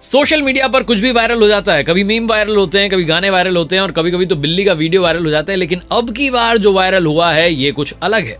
Social media पर कुछ भी वायरल हो जाता है। कभी मीम वायरल होते हैं, कभी गाने वायरल होते हैं और कभी कभी तो बिल्ली का वीडियो वायरल हो जाता है। लेकिन अब की बार जो वायरल हुआ है ये कुछ अलग है।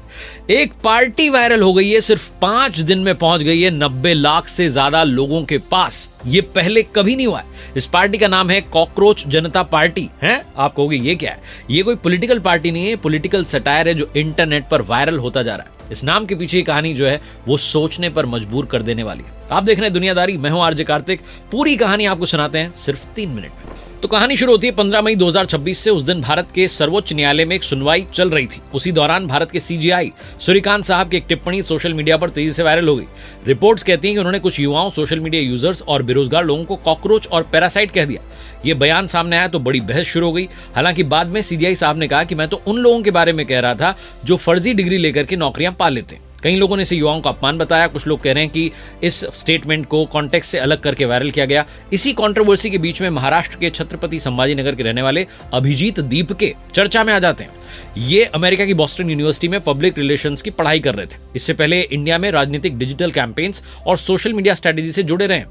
एक पार्टी वायरल हो गई है, सिर्फ 5 दिन में पहुंच गई है 90 लाख से ज्यादा लोगों के पास। ये पहले कभी नहीं हुआ है। इस पार्टी का नाम है कॉकरोच जनता पार्टी। है आप कहोगे ये क्या है? ये कोई पॉलिटिकल पार्टी नहीं है, पॉलिटिकल सटायर है जो इंटरनेट पर वायरल होता जा रहा है। इस नाम के पीछे की कहानी जो है वो सोचने पर मजबूर कर देने वाली है। आप देख रहे हैं दुनियादारी, मैं हूं आरजे कार्तिक। पूरी कहानी आपको सुनाते हैं सिर्फ 3 मिनट में। तो कहानी शुरू होती है 15 मई 2026 से। उस दिन भारत के सर्वोच्च न्यायालय में एक सुनवाई चल रही थी। उसी दौरान भारत के सीजेआई सूर्यकांत साहब की एक टिप्पणी सोशल मीडिया पर तेजी से वायरल हो गई। रिपोर्ट्स कहती हैं कि उन्होंने कुछ युवाओं, सोशल मीडिया यूजर्स और बेरोजगार लोगों को कॉकरोच और पैरासाइट कह दिया। ये बयान सामने आया तो बड़ी बहस शुरू हो गई। हालांकि बाद में सीजेआई साहब ने कहा कि मैं तो उन लोगों के बारे में कह रहा था जो फर्जी डिग्री लेकर के नौकरियां पा लेते हैं। कई लोगों ने इसे युवाओं का अपमान बताया। कुछ लोग कह रहे हैं कि इस स्टेटमेंट को कॉन्टेक्स्ट से अलग करके वायरल किया गया। इसी कंट्रोवर्सी के बीच में महाराष्ट्र के छत्रपति संभाजी नगर के रहने वाले अभिजीत दीपके चर्चा में आ जाते हैं। ये अमेरिका की बॉस्टन यूनिवर्सिटी में पब्लिक रिलेशंस की पढ़ाई कर रहे थे। इससे पहले इंडिया में राजनीतिक डिजिटल कैंपेन्स और सोशल मीडिया स्ट्रेटेजी से जुड़े रहे।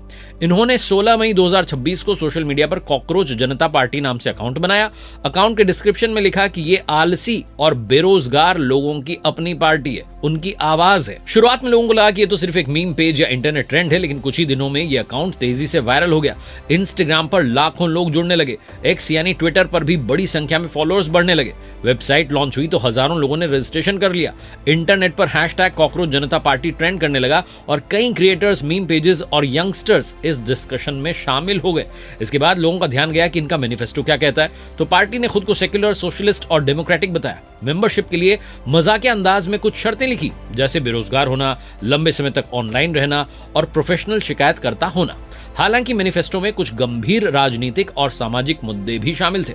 इन्होंने 16 मई 2026 को सोशल मीडिया पर कॉकरोच जनता पार्टी नाम से अकाउंट बनाया। अकाउंट के डिस्क्रिप्शन में लिखा कि ये आलसी और बेरोजगार लोगों की अपनी पार्टी है, उनकी आवाज है। शुरुआत में लोगों को लगा कि ये तो सिर्फ एक मीम पेज या इंटरनेट ट्रेंड है, लेकिन कुछ ही दिनों में ये अकाउंट तेजी से वायरल हो गया। इंस्टाग्राम पर लाखों लोग जुड़ने लगे। एक्स यानी ट्विटर पर भी बड़ी संख्या में फॉलोअर्स बढ़ने लगे। वेबसाइट लॉन्च हुई तो हजारों लोगों ने रजिस्ट्रेशन कर लिया। इंटरनेट पर हैशटैग कॉकरोच जनता पार्टी ट्रेंड करने लगा और कई क्रिएटर्स, मीम पेजेस और यंगस्टर्स इस डिस्कशन में शामिल हो गए। इसके बाद लोगों का ध्यान गया कि इनका मैनिफेस्टो क्या कहता है। तो पार्टी ने खुद को सेक्युलर, सोशलिस्ट और डेमोक्रेटिक बताया। मेंबरशिप के लिए मजाकिया अंदाज में कुछ शर्तें लिखी, जैसे बेरोजगार होना, लंबे समय तक ऑनलाइन रहना और प्रोफेशनल शिकायतकर्ता होना। हालांकि मैनिफेस्टो में कुछ गंभीर राजनीतिक और सामाजिक मुद्दे भी शामिल थे।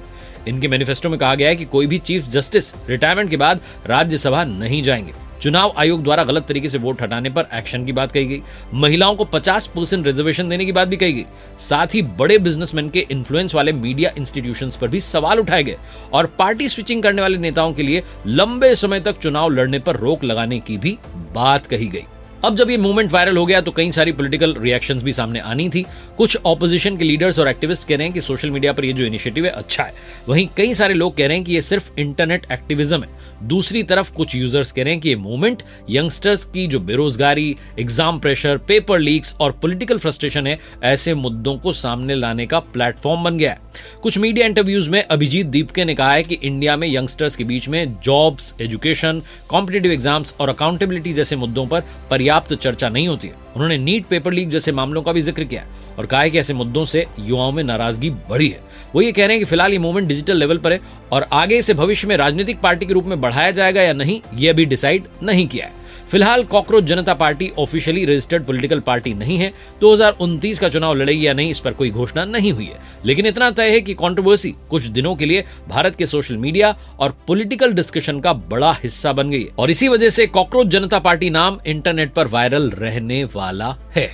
इनके मैनिफेस्टो में कहा गया है कि कोई भी चीफ जस्टिस रिटायरमेंट के बाद राज्यसभा नहीं जाएंगे। चुनाव आयोग द्वारा गलत तरीके से वोट हटाने पर एक्शन की बात कही गई। महिलाओं को 50% रिजर्वेशन देने की बात भी कही गई। साथ ही बड़े बिजनेसमैन के इन्फ्लुएंस वाले मीडिया इंस्टीट्यूशंस पर भी सवाल उठाए गए और पार्टी स्विचिंग करने वाले नेताओं के लिए लंबे समय तक चुनाव लड़ने पर रोक लगाने की भी बात कही गई। अब जब ये मूवमेंट वायरल हो गया तो कई सारी पॉलिटिकल रिएक्शंस भी सामने आनी थी। कुछ ऑपोजिशन के लीडर्स और एक्टिविस्ट कह रहे हैं कि सोशल मीडिया पर ये जो इनिशिएटिव है अच्छा है। वहीं कई सारे लोग कह रहे हैं कि ये सिर्फ इंटरनेट एक्टिविज्म है। दूसरी तरफ कुछ यूजर्स कह रहे हैं कि ये मूवमेंट यंगस्टर्स की जो बेरोजगारी, एग्जाम प्रेशर, पेपर लीक्स और पॉलिटिकल फ्रस्ट्रेशन है, ऐसे मुद्दों को सामने लाने का प्लेटफॉर्म बन गया है। कुछ मीडिया इंटरव्यूज में अभिजीत दीपके ने कहा है कि इंडिया में यंगस्टर्स के बीच में जॉब्स, एजुकेशन, कॉम्पिटिटिव एग्जाम्स और अकाउंटेबिलिटी जैसे मुद्दों पर पर्याप्त चर्चा नहीं होती है। उन्होंने नीट पेपर लीक जैसे मामलों का भी जिक्र किया और कहा है कि ऐसे मुद्दों से युवाओं में नाराजगी बढ़ी है। वो ये कह रहे हैं कि फिलहाल ये मूवमेंट डिजिटल लेवल पर है और आगे इसे भविष्य में राजनीतिक पार्टी के रूप में बढ़ाया जाएगा या नहीं, ये अभी डिसाइड नहीं किया है। फिलहाल कॉकरोच जनता party officially registered political party नहीं है। 2029 का चुनाव लड़ेगी या नहीं, इस पर कोई घोषणा नहीं हुई है। लेकिन इतना तय है कि कंट्रोवर्सी कुछ दिनों के लिए भारत के सोशल मीडिया और पॉलिटिकल डिस्कशन का बड़ा हिस्सा बन गई है और इसी वजह से कॉकरोच जनता पार्टी नाम इंटरनेट पर वायरल रहने वाला है।